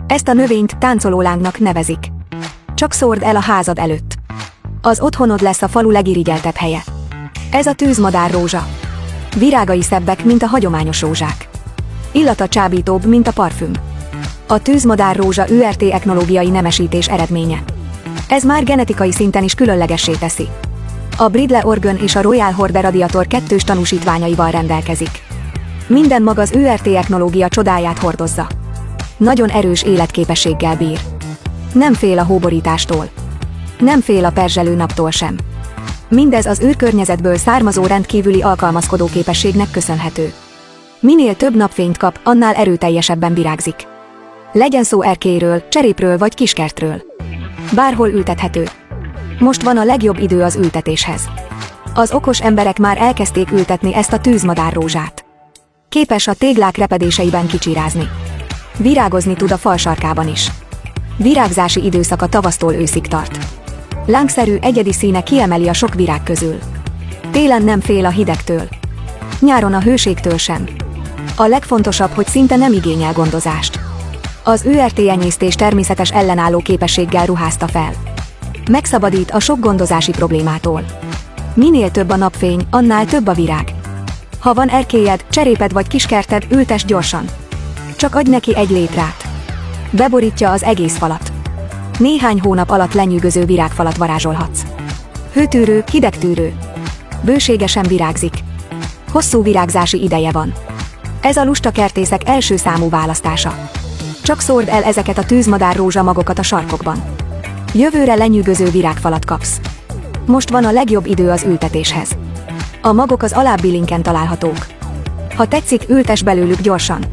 Ezt a növényt táncolólángnak nevezik. Csak szórd el a házad előtt. Az otthonod lesz a falu legirigyeltebb helye. Ez a tűzmadárrózsa. Virágai szebbek, mint a hagyományos rózsák. Illata csábítóbb, mint a parfüm. A tűzmadárrózsa ÜRT etnológiai nemesítés eredménye. Ez már genetikai szinten is különlegessé teszi. A Bridle Organ és a Royal Horde Radiator kettős tanúsítványaival rendelkezik. Minden mag az ÜRT etnológia csodáját hordozza. Nagyon erős életképességgel bír. Nem fél a hóborítástól. Nem fél a perzselő naptól sem. Mindez az űrkörnyezetből származó rendkívüli alkalmazkodó képességnek köszönhető. Minél több napfényt kap, annál erőteljesebben virágzik. Legyen szó erkélyről, cserépről vagy kiskertről. Bárhol ültethető. Most van a legjobb idő az ültetéshez. Az okos emberek már elkezdték ültetni ezt a tűzmadárrózsát. Képes a téglák repedéseiben kicsirázni. Virágozni tud a fal sarkában is. Virágzási időszaka tavasztól őszig tart. Lángszerű, egyedi színe kiemeli a sok virág közül. Télen nem fél a hidegtől. Nyáron a hőségtől sem. A legfontosabb, hogy szinte nem igényel gondozást. Az ÜRT enyésztés természetes ellenálló képességgel ruházta fel. Megszabadít a sok gondozási problémától. Minél több a napfény, annál több a virág. Ha van erkélyed, cseréped vagy kiskerted, ültess gyorsan. Csak adj neki egy létrát. Beborítja az egész falat. Néhány hónap alatt lenyűgöző virágfalat varázsolhatsz. Hőtűrő, hidegtűrő. Bőségesen virágzik. Hosszú virágzási ideje van. Ez a lusta kertészek első számú választása. Csak szórd el ezeket a tűzmadárrózsa magokat a sarkokban. Jövőre lenyűgöző virágfalat kapsz. Most van a legjobb idő az ültetéshez. A magok az alábbi linken találhatók. Ha tetszik, ültess belőlük gyorsan.